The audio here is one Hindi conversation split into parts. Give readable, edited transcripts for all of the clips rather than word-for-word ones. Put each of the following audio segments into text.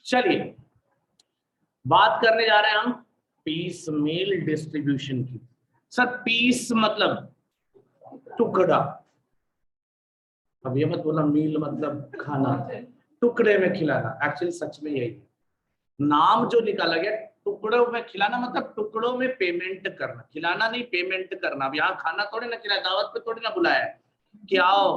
चलिए बात करने जा रहे हैं हम पीस मील डिस्ट्रीब्यूशन की। सर पीस मतलब टुकड़ा, अब ये मत बोला मील मतलब खाना, टुकड़े में खिलाना। एक्चुअली सच में यही नाम जो निकाला गया, टुकड़ों में खिलाना मतलब टुकड़ों में पेमेंट करना, खिलाना नहीं पेमेंट करना। अब यहाँ खाना थोड़ी ना खिलाया, दावत पे थोड़ी ना बुलाया है कि आओ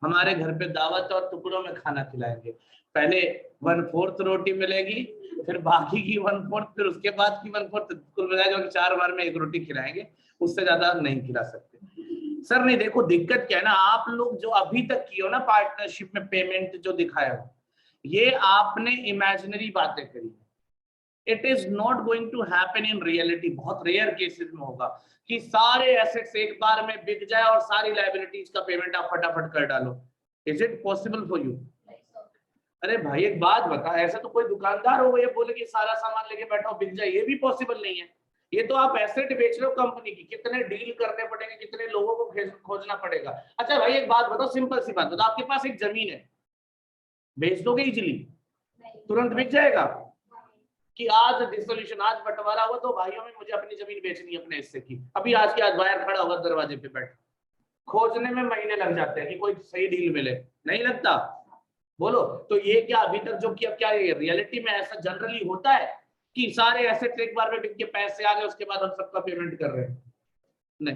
हमारे घर पे दावत और टुकड़ों में खाना खिलाएंगे। पहले 1/4 रोटी मिलेगी, फिर बाकी की 1/4, फिर उसके बाद की 1/4, कुल मिलाकर जो 4 बार में 1 रोटी खिलाएंगे, उससे ज्यादा नहीं खिला सकते। सर नहीं, देखो दिक्कत क्या है ना, आप लोग जो अभी तक किए हो ना पार्टनरशिप में पेमेंट जो दिखाया हो, ये आपने इमेजिनरी बातें करी। It is not going to happen in reality. बहुत रेयर केसेस में होगा कि सारे एसेट्स एक बार में बिक जाए और सारी लायबिलिटीज का पेमेंट आप फटाफट कर डालो। Is it possible for you? अरे भाई एक बात बता, ऐसा तो कोई दुकानदार होगा ये बोले कि सारा सामान लेके बैठो बिक जाए, ये भी पॉसिबल नहीं है। ये तो आप एसेट बेच रहे हो कंपनी की, कितने डील करने पड़ेंगे, कितने लोगों को खोजना पड़ेगा। अच्छा भाई एक बात बताओ, सिंपल सी बात बताओ, आपके पास एक जमीन है, बेच दोगे इजिली? तुरंत बिक जाएगा? कि आज डिसोल्यूशन, आज बंटवारा हुआ तो भाइयों में मुझे अपनी जमीन बेचनी है अपने हिस्से की, अभी आज के आज बाहर खड़ा होगा दरवाजे पे बैठ, खोजने में महीने लग जाते हैं कि कोई सही डील मिले, नहीं लगता? बोलो तो ये क्या अभी तक जो किया, क्या ये रियलिटी में ऐसा जनरली होता है कि सारे एसेट्स एक बार में बिक के पैसे आ गए उसके बाद हम सबका पेमेंट कर रहे हैं? नहीं।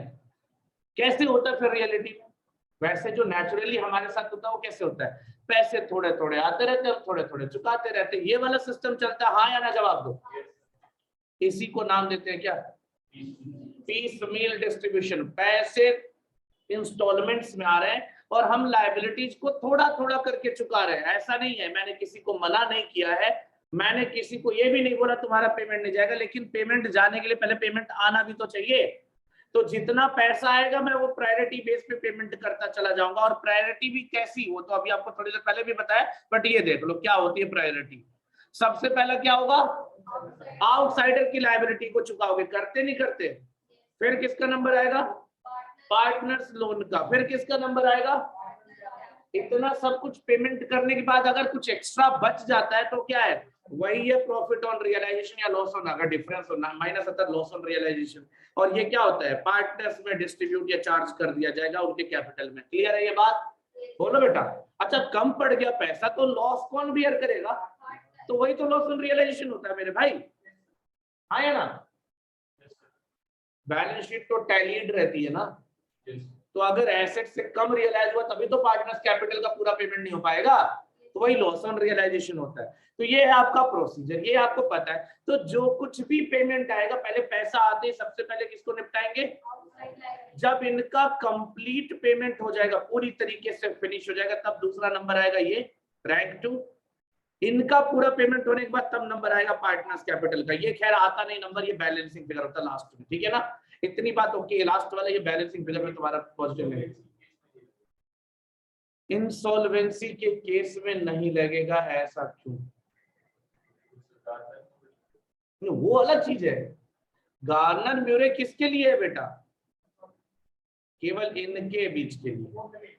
कैसे होता है फिर रियलिटी में? वैसे जो नेचुरली हमारे साथ होता है वो कैसे होता है, पैसे थोड़े थोड़े आते रहते हैं, थोड़े थोड़े चुकाते रहते हैं, ये वाला सिस्टम चलता है। हाँ या ना जवाब दो। इसी को नाम देते हैं क्या? पीस मील डिस्ट्रीब्यूशन। पैसे इंस्टॉलमेंट्स में आ रहे हैं और हम लायबिलिटीज को थोड़ा थोड़ा करके चुका रहे हैं। ऐसा नहीं है, मैंने किसी को मना नहीं किया है, मैंने किसी को ये भी नहीं बोला तुम्हारा पेमेंट नहीं जाएगा, लेकिन पेमेंट जाने के लिए पहले पेमेंट आना भी तो चाहिए। तो जितना पैसा आएगा मैं वो प्रायोरिटी बेस पे पेमेंट करता चला जाऊंगा। और प्रायोरिटी भी कैसी, वो तो अभी आपको थोड़ी देर पहले भी बताया, बट ये देख लो क्या होती है प्रायोरिटी। सबसे पहला क्या होगा, आउटसाइडर की लायबिलिटी को चुकाओगे, करते नहीं करते? फिर किसका नंबर आएगा, पार्टनर्स लोन का। फिर किसका नंबर आएगा? इतना सब कुछ पेमेंट करने के बाद अगर कुछ एक्स्ट्रा बच जाता है तो क्या है, वही है प्रॉफिट ऑन रियलाइजेशन या लॉस ऑन, अगर डिफरेंस हो माइनस आता है लॉस ऑन रियलाइजेशन। और ये क्या होता है, पार्टनर्स में डिस्ट्रीब्यूट या चार्ज कर दिया जाएगा उनके कैपिटल में। क्लियर है ये बात? बोलो बेटा। अच्छा कम पड़ गया पैसा तो लॉस कौन बियर करेगा? तो वही तो लॉस ऑन रियलाइजेशन होता है मेरे भाई, हाँ या ना? बैलेंस शीट तो टैलीड रहती है ना, तो अगर एसेट से कम रियलाइज हुआ तभी तो पार्टनर्स कैपिटल का पूरा पेमेंट नहीं हो पाएगा, तो वही लॉस ऑन रियलाइजेशन होता है। तो ये है आपका प्रोसीजर, ये आपको पता है। तो जो कुछ भी पेमेंट आएगा पहले पैसा आते ही सबसे पहले किसको निपटाएंगे? जब इनका कंप्लीट पेमेंट हो जाएगा, पूरी तरीके से फिनिश हो जाएगा, तब दूसरा नंबर आएगा ये रैंक 2। इनका पूरा पेमेंट होने के बाद तब नंबर आएगा पार्टनर्स कैपिटल का। ये खैर आता नहीं नंबर, ये बैलेंसिंग फिगर होता है लास्ट में, ठीक है ना? इतनी बात ओके। लास्ट वाला ये बैलेंसिंग फिगर में तुम्हारा पॉजिटिव है। इंसॉल्वेंसी के केस में नहीं लगेगा, ऐसा क्यों? वो अलग चीज है। गार्नर म्यूरे किसके लिए है बेटा? केवल इनके बीच के लिए।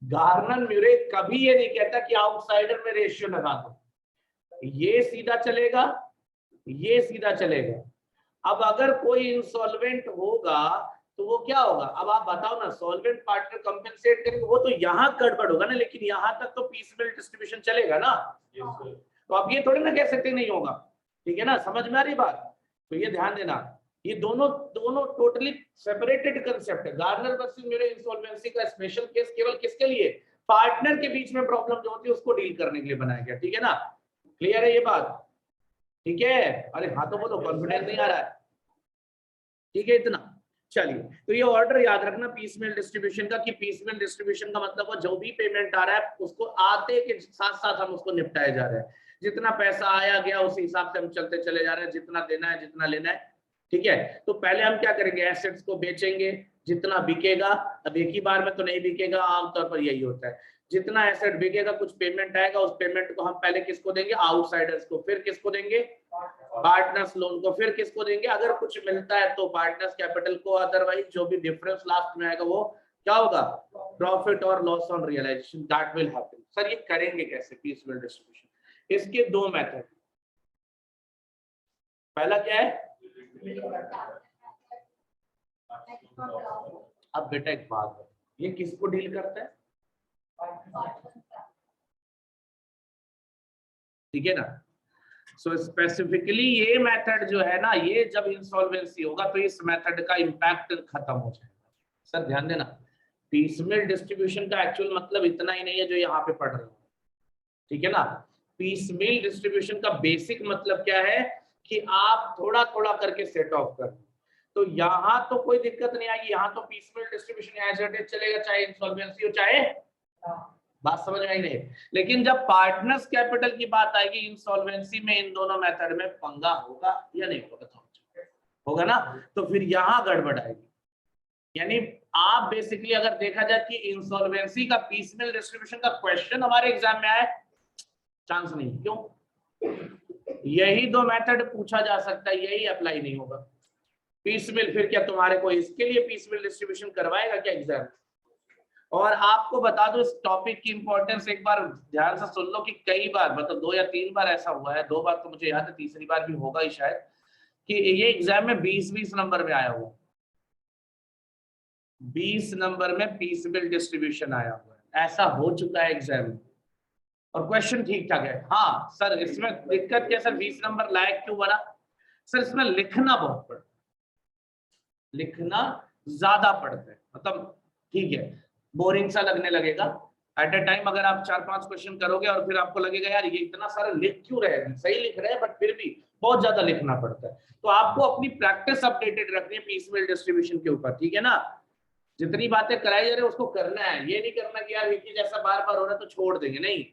गार्नर म्यूरे कभी ये नहीं कहता कि आउटसाइडर में रेशियो लगा दो, ये सीधा चलेगा, ये सीधा चलेगा। अब अगर कोई इंसॉल्वेंट होगा तो वो क्या होगा, अब आप बताओ ना, सॉल्वेंट पार्टनर कंपेंसेट करेंगे, वो तो यहाँ गड़बड़ होगा ना, लेकिन यहाँ तक तो पीसमेल डिस्ट्रीब्यूशन चलेगा ना। तो आप ये थोड़ी ना कह सकते नहीं होगा, ठीक है ना? समझ में आ रही बात? तो ये ध्यान देना, ये दोनों दोनों टोटली सेपरेटेड कंसेप्ट है। गार्नर वर्सेस म्यूरे इंसॉल्वेंसी का स्पेशल केस केवल किसके लिए, पार्टनर के बीच में प्रॉब्लम जो होती है उसको डील करने के लिए बनाया गया, ठीक है ना? क्लियर है ये बात? ठीक है? अरे हाँ तो बोलो, कॉन्फिडेंस नहीं आ रहा है? ठीक है इतना। चलिए तो ये ऑर्डर याद रखना पीसमेल डिस्ट्रीब्यूशन का, कि पीसमेल डिस्ट्रीब्यूशन का मतलब वो जो भी पेमेंट आ रहा है उसको आते के साथ साथ हम उसको निपटाए जा रहे हैं। जितना पैसा आया गया उसी हिसाब से हम चलते चले जा रहे हैं, जितना देना है जितना लेना है, ठीक है? तो पहले हम क्या करेंगे, एसेट्स को बेचेंगे, जितना बिकेगा, अब एक ही बार में तो नहीं बिकेगा, आमतौर पर यही होता है, जितना एसेट बिकेगा कुछ पेमेंट आएगा, उस पेमेंट को हम पहले किसको देंगे, आउटसाइडर्स को, फिर किसको देंगे, पार्टनर्स लोन को, फिर किसको देंगे, अगर कुछ मिलता है तो पार्टनर्स कैपिटल को, अदरवाइज जो भी डिफरेंस लास्ट में आएगा वो क्या होगा, प्रॉफिट और loss on realisation, that will happen. Sir ये करेंगे कैसे पीसमेल डिस्ट्रीब्यूशन? इसके दो मेथड। पहला क्या है? अब बेटा एक बात है, ये किसको डील करता है? ठीक है ना? सो स्पेसिफिकली ये मेथड जो है ना, ये जब इंसॉल्वेंसी होगा तो इस मेथड का इंपैक्ट खत्म हो जाएगा। सर ध्यान देना, पीसमेल डिस्ट्रीब्यूशन का एक्चुअल मतलब इतना ही नहीं है जो यहाँ पे पढ़ रहे हो, ठीक है ना? पीसमेल डिस्ट्रीब्यूशन का बेसिक मतलब क्या है कि आप थोड़ा थोड़ा करके सेट ऑफ कर, तो यहाँ तो कोई दिक्कत नहीं आएगी, यहाँ तो पीसमेल डिस्ट्रीब्यूशन एज इट इज चलेगा, चाहे इंसॉल्वेंसी हो चाहे, बात समझ में आई नहीं? लेकिन जब पार्टनर्स कैपिटल की बात आएगी इंसॉल्वेंसी में, इन दोनों मेथड में पंगा होगा या नहीं होगा? होगा ना? तो फिर यहाँ गड़बड़ आएगी। यानी आप बेसिकली अगर देखा जाए कि इंसॉल्वेंसी का पीसमेल डिस्ट्रीब्यूशन का क्वेश्चन हमारे एग्जाम में आए, चांस नहीं। क्यों? यही दो मेथड पूछा जा सकता है, यही अप्लाई नहीं होगा। पीसमेल, फिर क्या तुम्हारे को इसके लिए पीसमेल डिस्ट्रीब्यूशन करवाएगा क्या एग्जाम? और आपको बता दो इस टॉपिक की इंपॉर्टेंस एक बार ध्यान से सुन लो कि कई बार, मतलब 2 या 3 बार ऐसा हुआ है, 2 बार तो मुझे याद है, तीसरी बार भी होगा ही शायद, कि ये एग्जाम में 20-20 नंबर में आया हुआ, 20 नंबर में पीसमेल डिस्ट्रीब्यूशन आया हुआ है, ऐसा हो चुका है एग्जाम में, और क्वेश्चन ठीक ठाक है। हाँ सर इसमें दिक्कत क्या सर, 20 नंबर लायक क्यों बना? सर इसमें लिखना बहुत पड़ता है, लिखना ज्यादा पड़ता है, मतलब ठीक है बोरिंग सा लगने लगेगा एट अ टाइम, अगर आप 4-5 क्वेश्चन करोगे और फिर आपको लगेगा यार ये इतना सारा लिख क्यों रहे हैं, सही लिख रहे हैं बट फिर भी बहुत ज्यादा लिखना पड़ता है। तो आपको अपनी प्रैक्टिस अपडेटेड रखनी है पीसमेल डिस्ट्रीब्यूशन के ऊपर, ठीक है ना? जितनी बातें कराई जा रही है उसको करना है, ये नहीं करना कि यार एक ही जैसा बार बार हो रहा है तो छोड़ देंगे, नहीं,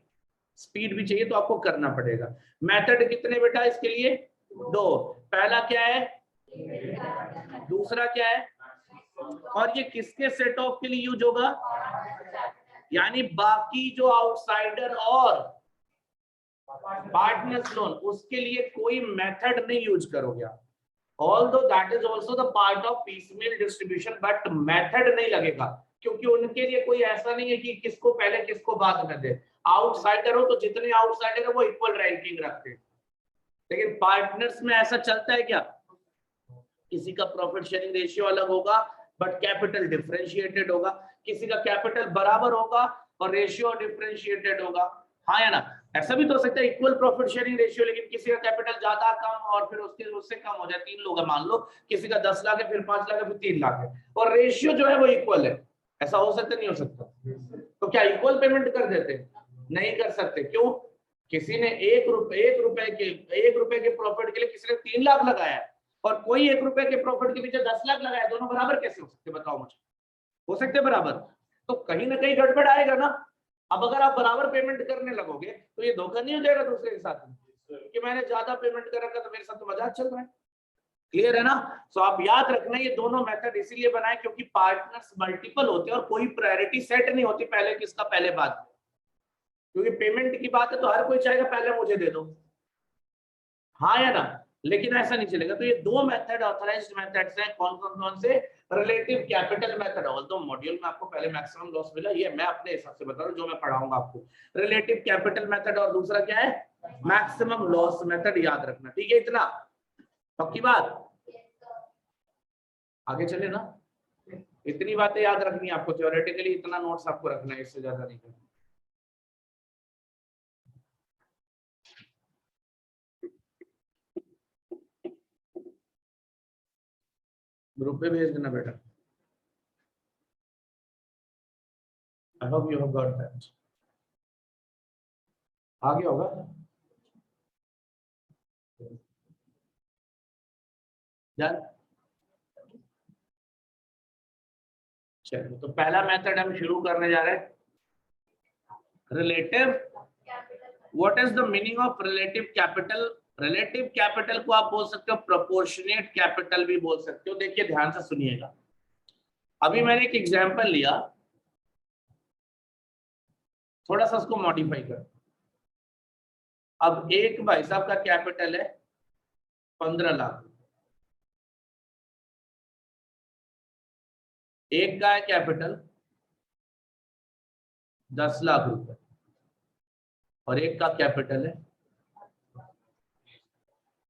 स्पीड भी चाहिए तो आपको करना पड़ेगा। मेथड कितने बेटा इसके लिए? 2। पहला क्या है, दूसरा क्या है, और ये किसके सेट ऑफ के लिए यूज होगा? यानी बाकी जो आउटसाइडर और पार्टनर्स लोन, उसके लिए कोई मेथड नहीं यूज करोगे आप, although that is also the part of piecemeal distribution, but method नहीं लगेगा, क्योंकि उनके लिए कोई ऐसा नहीं है कि किसको पहले किसको बाद में दे। आउटसाइडर हो तो जितने आउटसाइडर है वो इक्वल रैंकिंग रखते हैं, लेकिन पार्टनर्स में ऐसा चलता है क्या? किसी का प्रॉफिट शेयरिंग रेशियो अलग होगा बट कैपिटल डिफरेंशिएटेड होगा, किसी का कैपिटल बराबर होगा और रेशियो डिफरेंशिएटेड होगा, हाँ या ना? ऐसा भी तो हो सकता है इक्वल प्रॉफिट शेयरिंग रेशियो, लेकिन किसी का कैपिटल ज्यादा कम और फिर उससे कम हो जाए, 3 लोग है मान लो, किसी का 10 लाख है, फिर 5 लाख है, फिर 3 लाख है, और रेशियो जो है वो इक्वल है, ऐसा हो सकता नहीं हो सकता? तो क्या इक्वल पेमेंट कर देते? नहीं कर सकते। क्यों? किसी ने 1 रुपए के प्रॉफिट के लिए किसी ने 3 लाख लगाया है, और कोई 1 रुपए के प्रॉफिट के पीछे 10 लाख लगाया, दोनों बराबर कैसे हो सकते, बताओ मुझे? हो सकते बराबर? तो कहीं ना कहीं गड़बड़ आएगा ना। अब अगर आप बराबर पेमेंट करने लगोगे तो ये धोखा नहीं हो जाएगा दूसरे के साथ में कि मैंने ज्यादा पेमेंट कर रखा तो मेरे साथ तो मजाक चल रहा है? क्लियर है ना? सो आप याद रखना ये दोनों मेथड इसीलिए बनाए क्योंकि पार्टनर्स मल्टीपल होते हैं और कोई प्रायोरिटी सेट नहीं होती पहले किसका पहले बाद, क्योंकि पेमेंट की बात है तो हर कोई चाहेगा पहले मुझे दे दो, हाँ या ना? लेकिन ऐसा नहीं चलेगा। तो ये 2 मेथड ऑथराइज्ड मेथड्स हैं, कौन से? Relative capital method, although module में आपको पहले मैक्सिमम लॉस मिला, ये मैं अपने हिसाब से बता रहा हूँ जो मैं पढ़ाऊंगा आपको। रिलेटिव कैपिटल मेथड और दूसरा क्या है? मैक्सिमम लॉस मेथड, याद रखना, ठीक है? इतना पक्की बात? आगे चले ना, इतनी बातें याद रखनी है आपको, थ्योरेटिकली इतना नोट्स आपको रखना है, इससे ज्यादा नहीं करना। ग्रुप पे भेज देना बेटा। I hope you have got that. आगे होगा यार। चलिए तो पहला मेथड हम शुरू करने जा रहे हैं, relative. What is the meaning of relative capital? Relative capital को आप बोल सकते हो प्रोपोर्शनेट कैपिटल भी बोल सकते हो। देखिए ध्यान से सुनिएगा, अभी मैंने एक एग्जांपल लिया, थोड़ा सा उसको मॉडिफाई कर। अब एक भाई साहब का कैपिटल है 15 लाख, एक का है कैपिटल 10 लाख रुपए, और एक का कैपिटल है,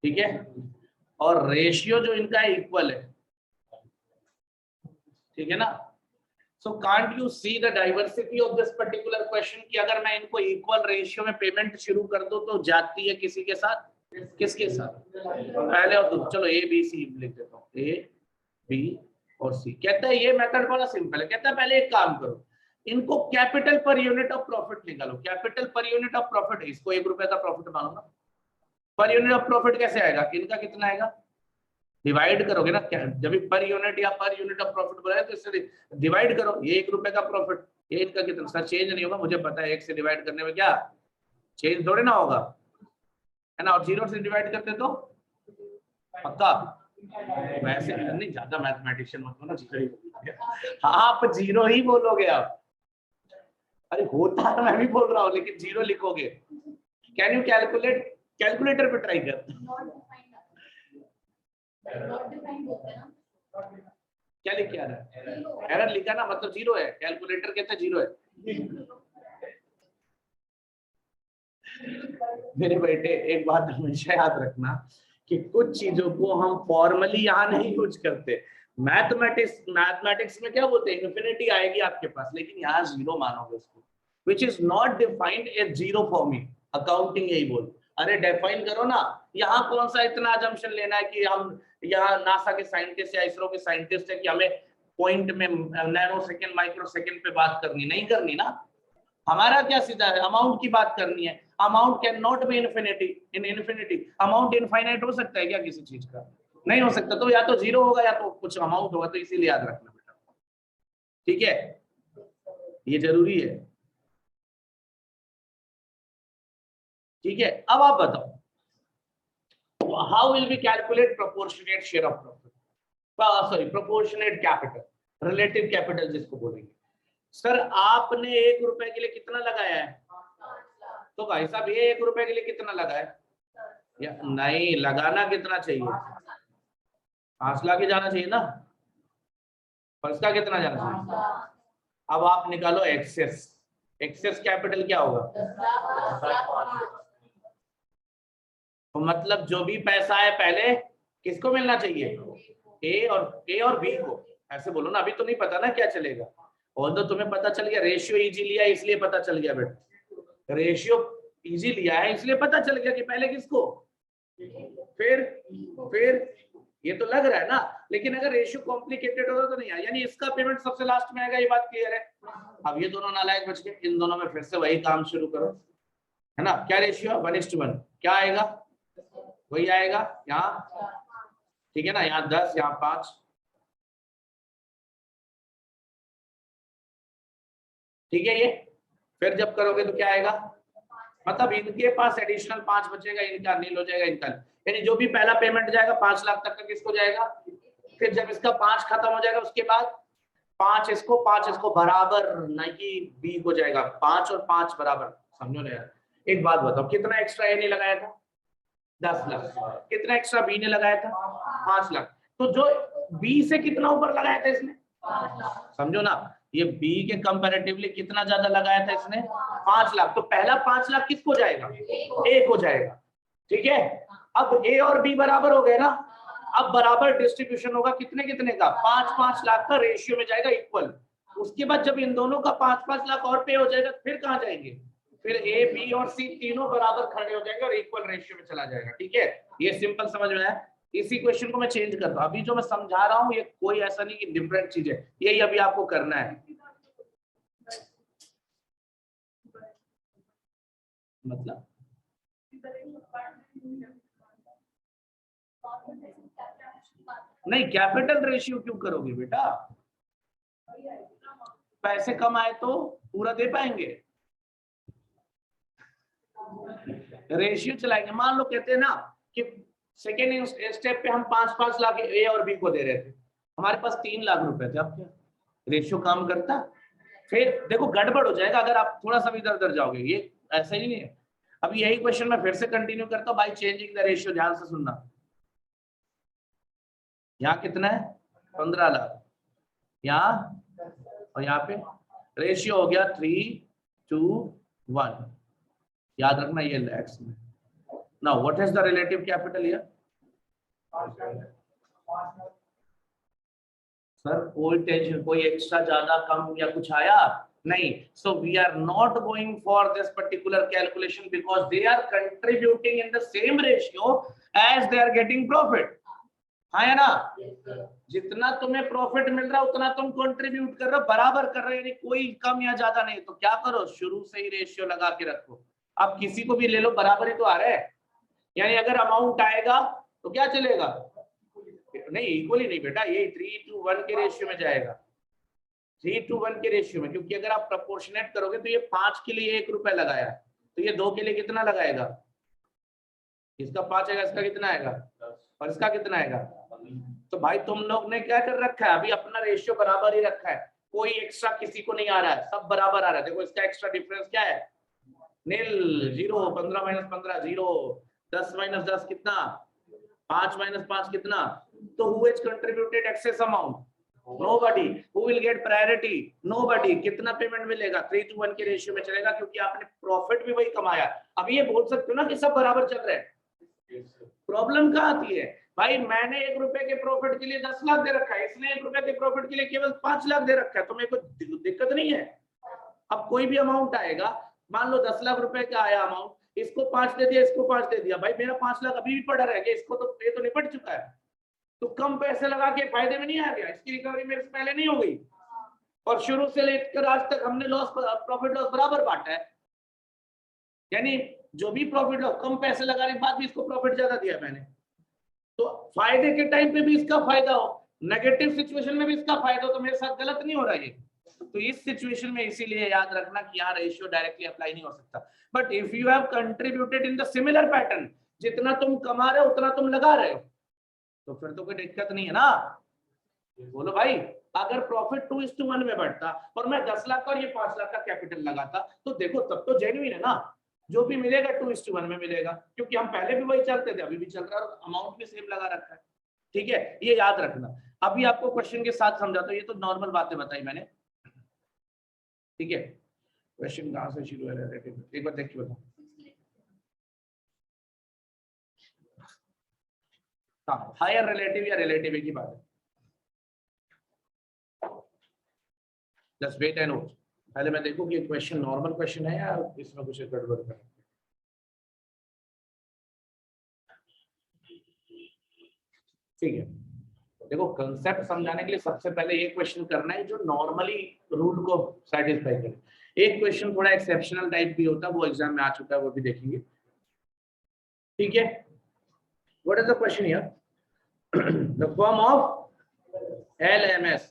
ठीक है, और रेशियो जो इनका है इक्वल है, ठीक है ना। So can't you see the diversity of this particular question कि अगर मैं इनको इक्वल रेशियो में पेमेंट शुरू कर दूं तो जाती है किसी के साथ, किसके साथ, पहले और दूसरे। चलो ए बी सी लिख देता हूँ, ए बी और सी। कहता है ये मेथड बड़ा सिंपल है, कहता है पहले एक काम करो, इनको capital per unit of profit निकालो। Capital per unit of profit, इसको 1 रुपए का प्रॉफिट मानो ना, पर यूनिट ऑफ प्रॉफिट कैसे आएगा, इनका कितना आएगा, डिवाइड करोगे ना, जब भी पर यूनिट या पर यूनिट ऑफ प्रॉफिट बोला है तो इससे डिवाइड करो। ये 1 रुपए का प्रॉफिट, ये इनका कितना, सर चेंज नहीं होगा मुझे पता है, 1 से डिवाइड करने में क्या चेंज थोड़े ना होगा, है ना, और 0 से डिवाइड करते तो पक्का, वैसे नहीं, ज्यादा मैथमेटिशियन मत हो ना, 0 ही आप 0 ही बोलोगे आप, अरे होता है मैं भी बोल रहा हूँ, लेकिन 0 लिखोगे। कैन यू कैलकुलेट, कैलकुलेटर पे ट्राई कर, क्या लिख के आ रहा है, एरर लिखा ना, मतलब 0 है, कैलकुलेटर कहता है 0 है। मेरे बेटे एक बात हमेशा याद रखना कि कुछ चीजों को हम फॉर्मली यहाँ नहीं यूज करते। मैथमेटिक्स में क्या बोलते हैं, इन्फिनिटी आएगी आपके पास, लेकिन यहाँ 0 मानोगे उसको, which is not defined as 0 for me. Accounting यही बोल, अरे डिफाइन करो ना, यहाँ कौन सा इतना अजम्पशन लेना है कि हम यहाँ नासा के साइंटिस्ट या इसरो के साइंटिस्ट है कि हमें पॉइंट में, नैनो सेकेंड, माइक्रो सेकेंड पे बात करनी, नहीं करनी ना। हमारा क्या सीधा है, अमाउंट की बात करनी है। Amount can not be infinity, in infinity amount infinite हो सकता है क्या किसी चीज का, नहीं हो सकता, तो या तो 0 होगा या तो कुछ अमाउंट होगा, तो इसीलिए याद रखना बेटा, ठीक है, ये जरूरी है, ठीक है। अब आप बताओ, how will we calculate proportionate share of profit, sorry proportionate capital, relative capital जिसको बोलेंगे। सर आपने 1 रुपए के लिए कितना लगाया है, तो भाई साहब ये 1 रुपए के लिए कितना लगा है, या नहीं लगाना कितना चाहिए, 5 लाख ही जाना चाहिए ना, फर्ज का कितना जाना चाहिए। अब आप निकालो एक्सेस, एक्सेस कैपिटल क्या होगा, तो मतलब जो भी पैसा है पहले किसको मिलना चाहिए, ए और बी को, ऐसे बोलो ना, अभी तो नहीं पता ना क्या चलेगा, और तो तुम्हें पता चल गया, रेशियो इजी लिया इसलिए पता चल गया बेटा, रेशियो इजी लिया है इसलिए पता चल गया कि पहले किसको, फिर ये तो लग रहा है ना, लेकिन अगर रेशियो कॉम्प्लिकेटेड होगा तो नहीं आया, यानी इसका पेमेंट सबसे लास्ट में आएगा, ये बात क्लियर है। अब ये दोनों नालायक बच गए, इन दोनों में फिर से वही काम शुरू करो, है ना, क्या रेशियो 1:1, क्या आएगा वही आएगा यहाँ, ठीक है ना, यहाँ 10 यहाँ 5, ठीक है, ये फिर जब करोगे तो क्या आएगा, मतलब इनके पास एडिशनल 5 बचेगा, इनका नील हो जाएगा, इनका, यानी जो भी पहला पेमेंट जाएगा 5 लाख तक का किसको जाएगा, फिर जब इसका 5 खत्म हो जाएगा उसके बाद 5 इसको बराबर, नहीं कि बी को जाएगा, 5 और 5 बराबर, समझो ना यार। एक बात बताओ, कितना एक्स्ट्रा ए ने लगाया था, 10 लाख, कितना एक्स्ट्रा बी ने लगाया था, 5 लाख, तो जो बी से कितना ऊपर लगाया था इसने, समझो ना, ये बी के कंपैरेटिवली कितना ज्यादा लगाया था इसने, 5 लाख, तो पहला 5 लाख किसको जाएगा, ए को जाएगा, ठीक है। अब ए और बी बराबर हो गए ना, अब बराबर डिस्ट्रीब्यूशन होगा कितने कितने का, 5-5 लाख का रेशियो में जाएगा इक्वल। उसके बाद जब इन दोनों का 5-5 लाख और पे हो जाएगा, फिर कहाँ जाएंगे, फिर ए बी और सी तीनों बराबर खड़े हो जाएंगे और इक्वल रेशियो में चला जाएगा, ठीक है। ये सिंपल समझ में आया। इसी क्वेश्चन को मैं चेंज करता हूँ, अभी जो मैं समझा रहा हूँ ये कोई ऐसा नहीं कि डिफरेंट चीज है, यही अभी आपको करना है, मतलब नहीं, कैपिटल रेशियो क्यों करोगे बेटा, पैसे कम आए तो पूरा दे पाएंगे, रेशियो चलाएंगे। मान लो कहते हैं ना कि सेकेंड स्टेप पे हम 5-5 लाख ए और बी को दे रहे थे, हमारे पास 3 लाख रुपए थे, अब क्या रेशियो काम करता, फिर देखो गड़बड़ हो जाएगा अगर आप थोड़ा सा भी इधर उधर जाओगे, ये ऐसा ही नहीं है। अब यही क्वेश्चन मैं फिर से कंटिन्यू करता हूँ बाय चेंजिंग द रेशियो, ध्यान से सुनना। यहाँ कितना है 15 लाख, यहाँ और यहाँ पे रेशियो हो गया 3:1, याद रखना ये लैक्स में। Now what is the relative capital here? Sir कोई टेंशन, कोई एक्स्ट्रा ज्यादा कम या कुछ आया नहीं। So we are not going for this particular calculation because they are contributing in the same ratio as they are getting profit. हाँ है ना? जितना तुम्हें प्रॉफिट मिल रहा है उतना तुम कंट्रीब्यूट कर रहे हो, बराबर कर रहे हो, यानी कोई कम या ज्यादा नहीं। तो क्या करो, शुरू से ही रेशियो लगा के रखो। अब किसी को भी ले लो, बराबर ही तो आ रहा है। यानी अगर अमाउंट आएगा तो क्या चलेगा? नहीं, इक्वली नहीं बेटा, ये 3:1 के रेशियो में जाएगा। 3:1 के रेशियो में, क्योंकि अगर आप प्रपोर्शनेट करोगे तो ये 5 के लिए 1 रुपया लगाया, तो ये 2 के लिए कितना लगाएगा? इसका 5 आएगा, इसका कितना आएगा, और इसका कितना आएगा? तो भाई तुम लोग ने क्या कर रखा है, अभी अपना रेशियो बराबर ही रखा है, कोई एक्स्ट्रा किसी को नहीं आ रहा है, सब बराबर आ रहा है। देखो इसका एक्स्ट्रा डिफरेंस क्या है? नील, 0, 15 - 15 0, 10 - 10 कितना? 5 - 5 कितना? तो who has contributed excess amount? Nobody. Who will get priority? Nobody. कितना पेमेंट मिलेगा? 3:1 के रेशियो में चलेगा, क्योंकि आपने प्रॉफिट भी वही कमाया। अब ये बोल सकते हो ना कि सब बराबर चल रहे हैं। प्रॉब्लम कहाँ आती है भाई? मैंने 1 रुपए के प्रॉफिट के लिए 10 लाख दे रखा है, इसने 1 रुपए के प्रॉफिट के लिए केवल 5 लाख दे रखा है, तो मेरे को दिक्कत नहीं है। अब कोई भी अमाउंट आएगा, मान लो 10 लाख रुपए का आया अमाउंट, इसको 5 दे दिया, इसको 5 दे दिया, भाई मेरा 5 लाख अभी भी पड़ा रह गया, इसको तो ये तो निपट चुका है। तो कम पैसे लगा के फायदे में नहीं आ गया, इसकी रिकवरी मेरे से पहले नहीं हो गई, और शुरू से लेकर आज तक हमने लॉस प्रॉफिट लॉस बराबर बांटा है। यानी जो भी प्रॉफिट लॉस, कम पैसे लगाने के बाद भी इसको प्रॉफिट ज्यादा दिया मैंने, तो फायदे के टाइम पे भी इसका फायदा हो, नेगेटिव सिचुएशन में भी इसका फायदा हो, तो मेरे साथ गलत नहीं हो रहा है। तो इस सिचुएशन में इसीलिए याद रखना कि यहाँ रेशियो डायरेक्टली अप्लाई नहीं हो सकता। But if you have contributed in the similar pattern, जितना तुम कमा रहे हो उतना तुम लगा रहे हो, तो फिर तो कोई दिक्कत नहीं है ना। बोलो भाई, अगर प्रॉफिट 2:1 में बढ़ता और मैं 10 लाख का और ये 5 लाख का कैपिटल लगाता, तो देखो तब तो जेन्युइन है ना, जो भी मिलेगा 2:1 में मिलेगा, क्योंकि हम पहले भी वही चलते थे, अभी भी चल रहा है, और अमाउंट भी सेम लगा रखा है। ठीक है, ये याद रखना। अभी आपको क्वेश्चन के साथ समझाता हूँ, ये तो नॉर्मल बातें बताई मैंने। ठीक है, क्वेश्चन कहां से शुरू है, एक बार देखिए बताओ। हाँ, हायर रिलेटिव या रिलेटिव की बात है। Just wait and watch. पहले मैं देखूं कि क्वेश्चन नॉर्मल क्वेश्चन है या इसमें कुछ गड़बड़ है। ठीक है, देखो कंसेप्ट समझाने के लिए सबसे पहले ये क्वेश्चन करना है जो नॉर्मली रूल को सेटिस्फाई करे। एक क्वेश्चन थोड़ा एक्सेप्शनल टाइप भी होता है, वो एग्जाम में आ चुका है, वो भी देखेंगे। ठीक है, what is the question here? The firm of LMS,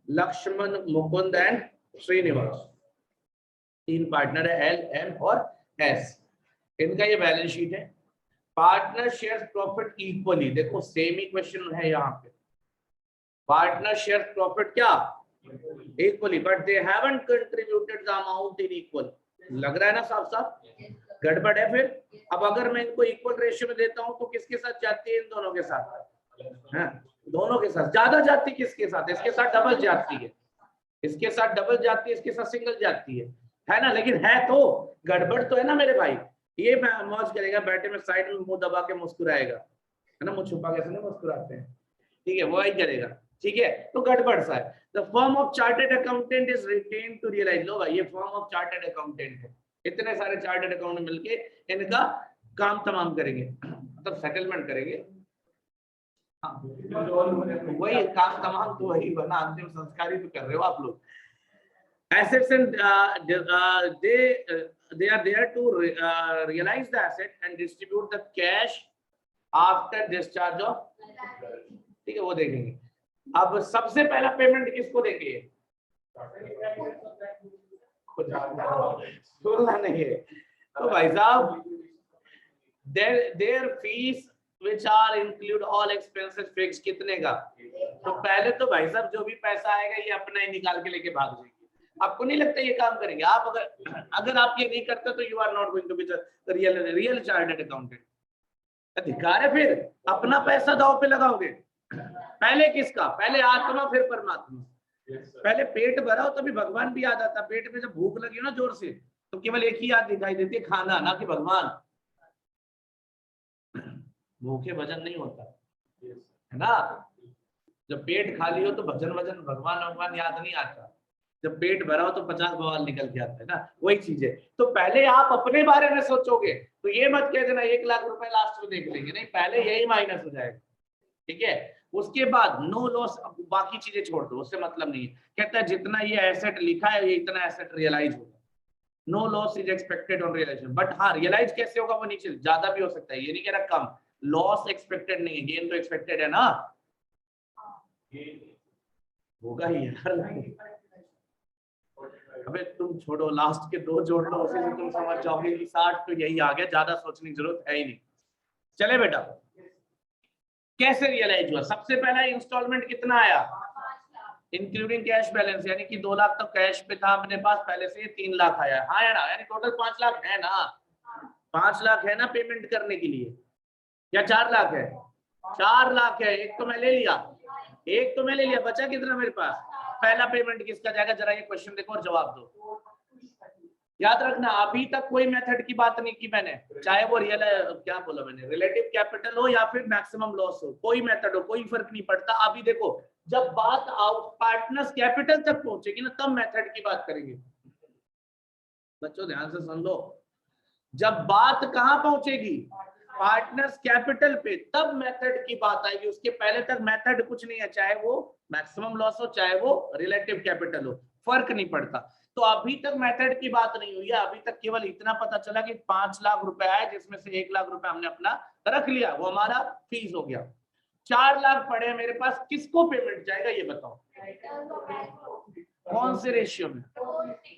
Laxman, Mukund and Srinivas, 3 partner है, L, M और S। इनका ये बैलेंस शीट है। पार्टनर शेयर प्रॉफिट इक्वली, देखो सेम ही क्वेश्चन है यहाँ पे। पार्टनर शेयर प्रॉफिट क्या equally, but they haven't contributed the amount in equal. लग रहा है ना साफ साफ? गड़बड़ है फिर। अब अगर मैं इनको इक्वल रेशियो में देता हूं तो किसके साथ जाती है? इन दोनों के साथ। हाँ, दोनों के साथ। ज्यादा जाती किसके साथ? इसके साथ डबल जाती है, इसके साथ डबल जाती है, इसके साथ सिंगल जाती है ना? लेकिन है तो गड़बड़ तो है ना मेरे भाई। ये मौज करेगा बैठे में, साइड में मुंह दबा के मुस्कुराएगा, है ना? मुंह छुपा के नहीं मुस्कुराते हैं, ठीक है, वो ही करेगा। ठीक है, तो गड़बड़ सा है। The firm of chartered accountant is written to realise. लो भाई, ये फर्म ऑफ चार्टर्ड अकाउंटेंट है, इतने सारे चार्टर्ड अकाउंटेंट मिलके इनका काम तमाम करेंगे, मतलब सेटलमेंट करेंगे। हाँ, वही काम तमाम तो वही बना, अंतिम संस्कार ही तो कर रहे हो आप लोग। Assets and they are there to realize the asset and distribute the cash after discharge of। ठीक है, वो देखेंगे। अब सबसे पहला पेमेंट किसको देंगे? बोलना नहीं है तो भाई साहब, their fees which are include all expenses fixed, कितने का? तो पहले तो भाई साहब जो भी पैसा आएगा ये अपना ही निकाल के लेके भाग जाएंगे। आपको नहीं लगता ये काम करेंगे? आप अगर आप ये नहीं करते तो you are not going to be the real chartered accountant. अधिकार है फिर अपना पैसा दांव पे लगाओगे। पहले किसका? पहले आत्मा फिर परमात्मा। पहले पेट भरा हो तभी भगवान भी याद आता। पेट में जब भूख लगी हो ना जोर से, तो केवल एक ही याद दिखाई देती है, खाना, ना कि भगवान। भूखे भजन नहीं होता है ना। जब पेट खाली हो तो भजन वजन भगवान भगवान याद नहीं आता, जब पेट भरा हो तो 50 बवाल निकल के आता है ना, वही चीज है। तो पहले आप अपने बारे में सोचोगे, तो ये मत कह देना 1 लाख रुपए लास्ट में देख लेंगे, नहीं, पहले यही माइनस हो जाएगा, ठीक है। उसके बाद नो लॉस, बाकी चीजें छोड़ दो, उससे मतलब नहीं है। कहता है जितना ये एसेट लिखा है ये इतना एसेट रियलाइज होगा, no loss is expected on realisation. But हाँ, रियलाइज कैसे होगा वो नीचे ज्यादा भी हो सकता है, ये नहीं कह रहा कम। लॉस एक्सपेक्टेड नहीं है, गेन तो एक्सपेक्टेड है ना, होगा ही यार। अबे तुम छोड़ो, लास्ट के 2 जोड़ लो, उसी से तुम समझ जाओगे कि 60 तो यही आ गया, ज्यादा सोचने की जरूरत है ही नहीं। चले बेटा, कैसे रियलाइज हुआ? सबसे पहला इंस्टॉलमेंट कितना आया, इंक्लूडिंग कैश बैलेंस, यानी कि 2 लाख तो कैश पे था अपने पास पहले से, 3 लाख आया, हाँ है ना, यानी टोटल 5 लाख है ना, 5 लाख है ना पेमेंट करने के लिए, या 4 लाख है? 4 लाख है, एक तो मैं ले लिया, बचा कितना मेरे पास? पहला पेमेंट किसका जाएगा, जरा ये क्वेश्चन देखो और जवाब दो। याद रखना, अभी तक कोई मेथड की बात नहीं की मैंने, चाहे वो क्या बोला मैंने, रिलेटिव कैपिटल हो या फिर मैक्सिमम लॉस हो, कोई मेथड हो, कोई फर्क नहीं पड़ता। अभी देखो, जब बात पार्टनर्स कैपिटल तक पहुंचेगी ना, तब मेथड की बात करेंगे। बच्चों ध्यान से सुन लो, जब बात कहां पहुंचेगी, पार्टनर्स कैपिटल पे, तब मेथड की बात आएगी। उसके पहले तक मेथड कुछ नहीं है, चाहे वो मैक्सिमम लॉस हो चाहे वो रिलेटिव कैपिटल हो, फर्क नहीं पड़ता। तो अभी तक मेथड की बात नहीं हुई है, अभी तक केवल इतना पता चला कि 5 लाख रुपए आए, जिसमें से 1 लाख रुपए हमने अपना रख लिया, वो हमारा फीस हो गया। 4 लाख पड़े मेरे पास, किसको पेमेंट जाएगा ये बताओ, कौन से रेशियो में?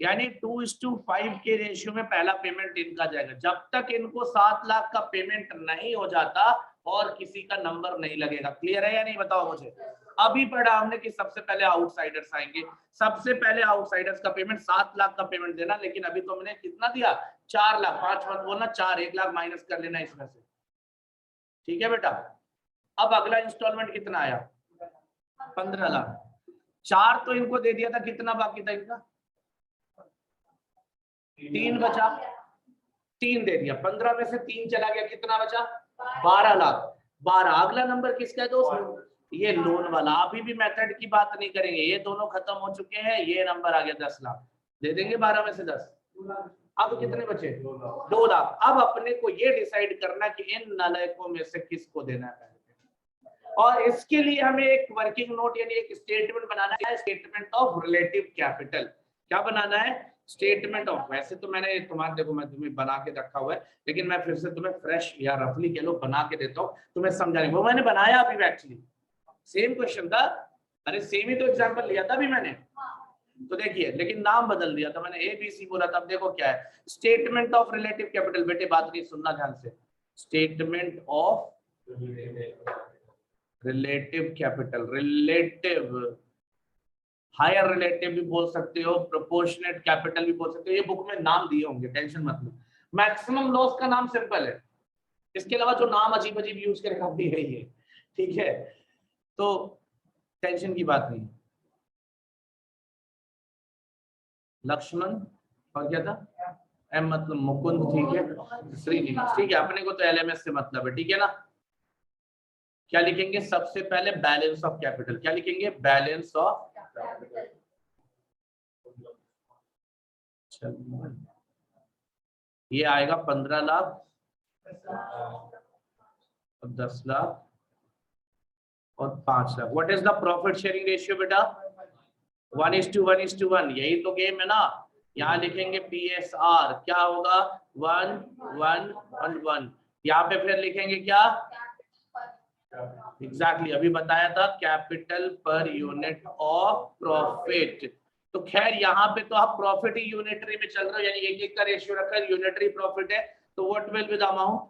यानी 2:5 के रेशियो में पहला पेमेंट इनका जाएगा। जब तक इनको 7 लाख का पेमेंट नहीं हो जाता और किसी का नंबर नहीं लगेगा। क्लियर है या नहीं, बताओ मुझे। अभी पढ़ा हमने कि सबसे पहले आउटसाइडर्स आएंगे, सबसे पहले आउटसाइडर्स का पेमेंट 7 लाख का पेमेंट देना, लेकिन अभी तो हमने कितना दिया, 4 लाख, 5 मत बोलना, 4, 1 लाख माइनस कर लेना इसमें से, ठीक है बेटा। अब अगला इंस्टॉलमेंट कितना आया, 15 लाख। 4 तो इनको दे दिया था, कितना बाकी था इनका, 3 बचा, 3 दे दिया, 15 में से 3 चला गया, कितना बचा, 12 लाख। 12, अगला नंबर किसका है दोस्त, ये लोन वाला। अभी भी मेथड की बात नहीं करेंगे, ये दोनों खत्म हो चुके हैं, ये नंबर आ गया 10 लाख, दे देंगे 12 में से 10। अब कितने बचे, 2 लाख। अब अपने को ये डिसाइड करना कि इन नालायकों में से किसको देना है, और इसके लिए हमें एक वर्किंग नोट यानी एक स्टेटमेंट बनाना है, स्टेटमेंट ऑफ रिलेटिव कैपिटल। क्या बनाना है, स्टेटमेंट ऑफ। वैसे तो मैंने तुम्हारे, देखो मैं तुम्हें बना के रखा हुआ है, लेकिन मैं फिर से तुम्हें फ्रेश या रफली कह लो बना के देता हूँ तुम्हें समझाने। वो मैंने बनाया अभी एक्चुअली, सेम क्वेश्चन था, अरे सेम ही तो एग्जाम्पल लिया था अभी मैंने, तो देखिए, लेकिन नाम बदल दिया था मैंने, ABC बोला था। अब देखो क्या है, स्टेटमेंट ऑफ रिलेटिव कैपिटल। बेटे बात नहीं सुनना ध्यान से, statement of relative capital, relative, higher relative भी बोल सकते हो, प्रोपोर्शनेट कैपिटल भी बोल सकते हो, ये बुक में नाम दिए होंगे, टेंशन मत लो। मैक्सिमम लॉस का नाम सिंपल है, इसके अलावा जो नाम अजीब अजीब यूज करके काफी है ये, ठीक है, तो टेंशन की बात नहीं। लक्ष्मण, और क्या था, एम मतलब मुकुंद, ठीक है, श्रीनिवास, ठीक है, अपने को तो LMS से मतलब है, ठीक है ना। क्या लिखेंगे सबसे पहले, बैलेंस ऑफ कैपिटल। क्या लिखेंगे, बैलेंस ऑफ कैपिटल। ये आएगा 15 लाख, 10 लाख और 5 lakh. What is the profit sharing ratio बेटा, 1:1:1। यही तो गेम है ना। यहाँ लिखेंगे PSR, क्या होगा, 1:1:1। यहाँ पे फिर लिखेंगे क्या, एग्जैक्टली अभी बताया था, capital per unit of profit. तो खैर यहाँ पे तो आप प्रॉफिट ही यूनिटरी में चल रहे हो, यानी 1:1 का रेशियो रखा है, यूनिटरी प्रॉफिट है, तो what will be the amount.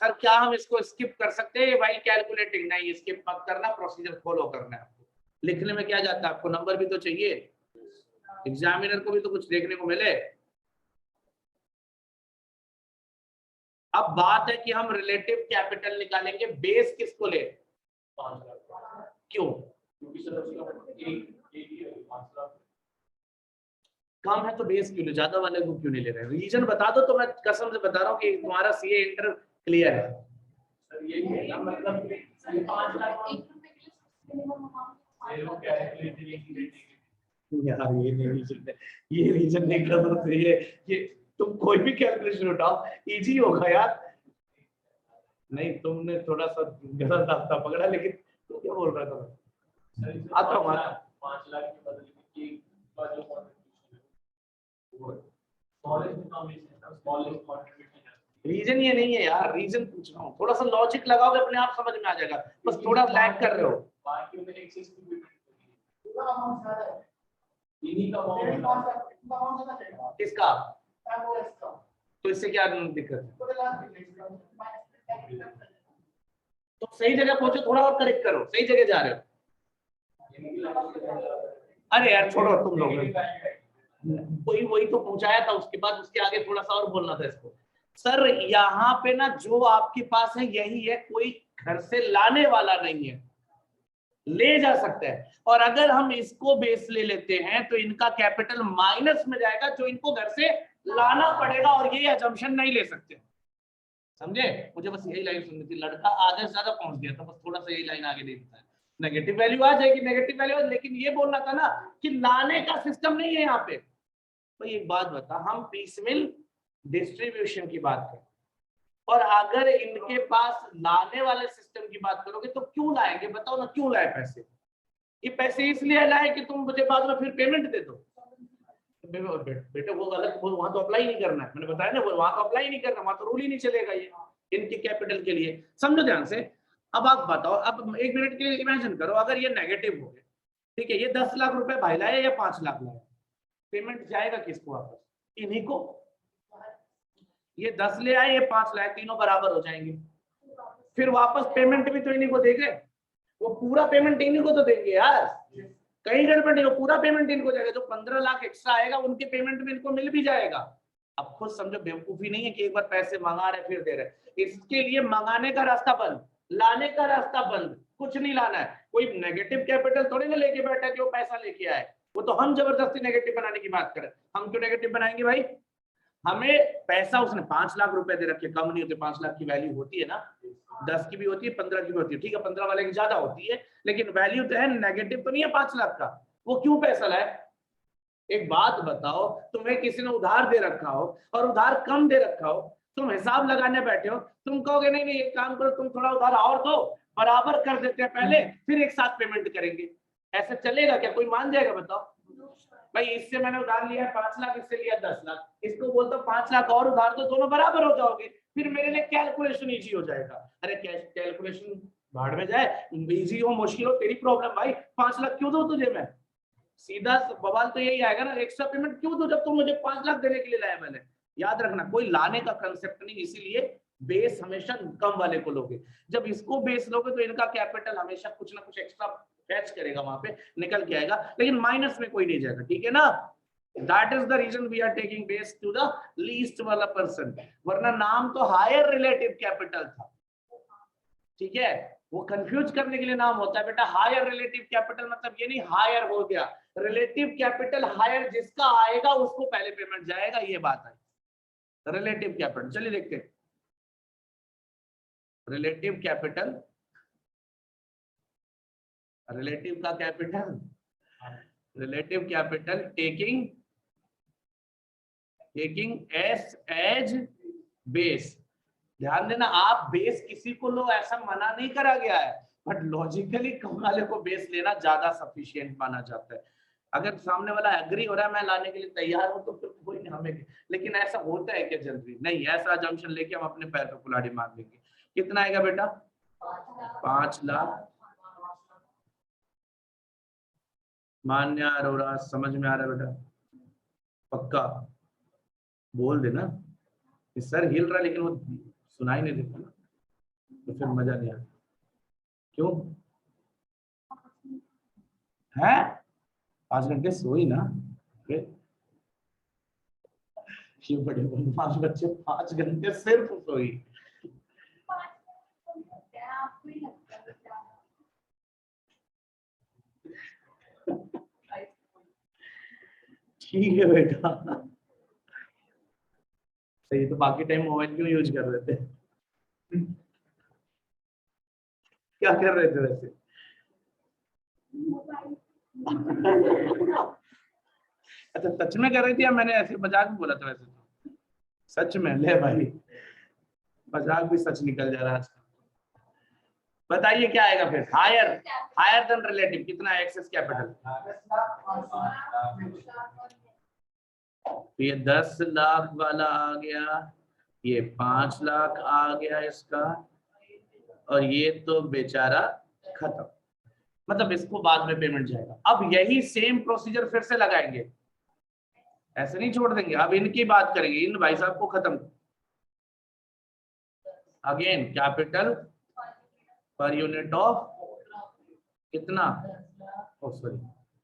Sir क्या हम इसको स्किप कर सकते हैं भाई, कैलकुलेटिंग नहीं, स्किप मत करना, प्रोसीजर फॉलो करना है आपको। लिखने में क्या जाता है, आपको नंबर भी तो चाहिए, एग्जामिनर को भी तो कुछ देखने को मिले। अब बात है कि हम रिलेटिव कैपिटल निकालेंगे, बेस किसको ले, क्यों, कम है तो बेस क्यों ले, ज्यादा वाले को क्यों नहीं ले रहे? रीजन बता दो तो मैं कसम से बता रहा हूँ कि तुम्हारा सीए इंटर क्लियर है। सर ये है ना, मतलब 5 लाख यार ये रीजन नहीं कर सकते। ये तुम कोई भी कैलकुलेशन उठाओ इजी होगा यार। नहीं तुमने थोड़ा सा गलत रास्ता पकड़ा, लेकिन तू क्या बोल रहा था? आता हमारा 5 लाख के बदले में रीजन ये नहीं है यार, रीजन पूछ रहा हूँ, थोड़ा सा लॉजिक लगाओगे अपने आप समझ में आ जाएगा, बस थोड़ा लैग कर रहे हो। किसका? तो इससे क्या दिक्कत है? तो सही जगह पहुंचो, थोड़ा और करेक्ट करो, सही जगह जा रहे हो। अरे यार छोड़ो तुम लोग, वही तो पहुंचाया था, उसके बाद उसके आगे थोड़ा सा और बोलना था इसको। सर यहाँ पे ना जो आपके पास है यही है, कोई घर से लाने वाला नहीं है, ले जा सकता है। और अगर हम इसको बेस ले लेते हैं तो इनका कैपिटल माइनस में जाएगा, जो इनको घर से लाना पड़ेगा, और ये अजम्पशन नहीं ले सकते। समझे? मुझे बस यही लाइन सुननी थी, लड़का आधे से ज्यादा पहुंच गया था, बस थोड़ा सा यही लाइन आगे नहीं बताया। नेगेटिव वैल्यू आ जाएगी, नेगेटिव वैल्यू, लेकिन ये बोलना था ना कि लाने का सिस्टम नहीं है यहाँ पे। तो एक बात बता, हम पीसमिल डिस्ट्रीब्यूशन की बात करें और अगर इनके पास लाने वाले सिस्टम की बात करोगे तो क्यों लाएंगे? बताओ ना क्यों लाए पैसे? ये पैसे इसलिए लाए कि तुम मुझे बाद में फिर पेमेंट दे दो। बेटे वो गलत, वो वहां तो अप्लाई नहीं करना है, मैंने बताया ना, वो वहां तो अप्लाई नहीं करना, वहां तो रूल ही नहीं चलेगा ये इनके कैपिटल के लिए। समझो ध्यान से। अब आप बताओ, अब 1 मिनट के लिए इमेजिन करो, अगर ये नेगेटिव हो गया, ठीक है, ये 10 लाख रुपए भाई लाए या 5 लाख लाए, पेमेंट जाएगा किसको वापस? इन्हीं को। ये 10 ले आए, ये 5 लाए, तीनों बराबर हो जाएंगे, फिर वापस पेमेंट भी तो इन्हीं को देंगे, वो पूरा पेमेंट इन्हीं को तो देंगे यार, कहीं गड़बड़ नहीं हो, पूरा पेमेंट इनको जाएगा। जो 15 लाख एक्स्ट्रा आएगा उनके पेमेंट में इनको मिल भी जाएगा। अब खुद समझो, बेवकूफी नहीं है कि एक बार पैसे मंगा रहे फिर दे रहे। इसके लिए मंगाने का रास्ता बंद, लाने का रास्ता बंद, कुछ नहीं लाना है। कोई नेगेटिव कैपिटल थोड़ी ना लेके बैठा कि वो पैसा लेके आए, वो तो हम जबरदस्ती नेगेटिव बनाने की बात करें। हम क्यों नेगेटिव बनाएंगे भाई? हमें पैसा उसने 5 लाख रुपए दे रखे, कम नहीं होते, 5 लाख की वैल्यू होती है ना, 10 की भी होती है, 15 की भी होती है, ठीक है, 15 वाले की ज्यादा होती है, लेकिन वैल्यू तो है, नेगेटिव तो नहीं है 5 लाख का। वो क्यों पैसा लाए? एक बात बताओ, तुम्हें किसी ने उधार दे रखा हो और उधार कम दे रखा हो, तुम हिसाब लगाने बैठे हो, तुम कहोगे नहीं नहीं एक काम करो, तुम थोड़ा उधार और दो, बराबर कर देते हैं पहले, फिर एक साथ पेमेंट करेंगे। ऐसे चलेगा क्या? कोई मान जाएगा? बताओ भाई, इससे मैंने उधार लिया है 5 लाख, इससे लिया 10 लाख, इसको बोलता 5 लाख और उधार दो, दोनों बराबर हो जाओगे, फिर मेरे लिए कैलकुलेशन इजी हो जाएगा। अरे कैलकुलेशन भाड़ में जाए, इजी हो मुश्किल हो तेरी प्रॉब्लम भाई, 5 लाख क्यों दो तुझे मैं? सीधा बवाल तो यही आएगा ना, एक्स्ट्रा पेमेंट क्यों दो जब तुम मुझे 5 लाख देने के लिए लाया? मैंने याद रखना, कोई लाने का कंसेप्ट नहीं, इसीलिए बेस हमेशा कम वाले को लोगे। जब इसको बेस लोगे तो इनका कैपिटल हमेशा कुछ ना कुछ एक्स्ट्रा फैच करेगा, वहां पे निकल के आएगा, लेकिन माइनस में कोई नहीं जाएगा, ठीक है ना? That is the reason we are taking base to the least वाला पर्सन, वरना नाम तो हायर रिलेटिव कैपिटल था, ठीक है? वो कंफ्यूज करने के लिए नाम होता है बेटा, हायर रिलेटिव कैपिटल मतलब ये नहीं हायर हो गया, रिलेटिव कैपिटल हायर जिसका आएगा उसको पहले पेमेंट जाएगा, ये बात है रिलेटिव कैपिटल। चलिए देखते हैं रिलेटिव कैपिटल, रिलेटिव का capital, relative capital taking S as base. ध्यान देना, आप बेस किसी को लो ऐसा मना नहीं करा गया है, बट लॉजिकली कम वाले को बेस लेना ज्यादा सफिशिएंट माना जाता है। अगर सामने वाला एग्री हो रहा है मैं लाने के लिए तैयार हूं तो फिर कोई नहीं हमें, लेकिन ऐसा होता है क्या जनरली? नहीं, ऐसा जंक्शन लेके हम अपने पैर पे कुल्हाड़ी मार लेंगे। कितना आएगा बेटा? 5 लाख। मान्य अरोड़ा, समझ में आ रहा है बेटा? पक्का बोल देना। सर हिल रहा है लेकिन वो सुनाई नहीं देता ना, तो फिर मजा नहीं आता। क्यों है? 5 घंटे सोई ना? ये बड़े बदमाश बच्चे 5 घंटे सिर्फ सोई। ठीक है बेटा। सही, तो बाकी टाइम मोबाइल क्यों यूज कर रहे थे? क्या कर रहे थे वैसे? अच्छा, सच में कर रही थी या मैंने ऐसे मजाक में बोला था? वैसे तो सच में। ले भाई, मजाक भी सच निकल जा रहा है आजकल। बताइए क्या आएगा फिर? हायर, हायर देन रिलेटिव कितना है? Excess capital. ये 10 लाख वाला आ गया, ये 5 लाख आ गया इसका, और ये तो बेचारा खत्म। मतलब इसको बाद में पेमेंट जाएगा। अब यही सेम प्रोसीजर फिर से लगाएंगे, ऐसे नहीं छोड़ देंगे। अब इनकी बात करेंगे, इन भाई साहब को खत्म। Again capital per unit of कितना, ओ सॉरी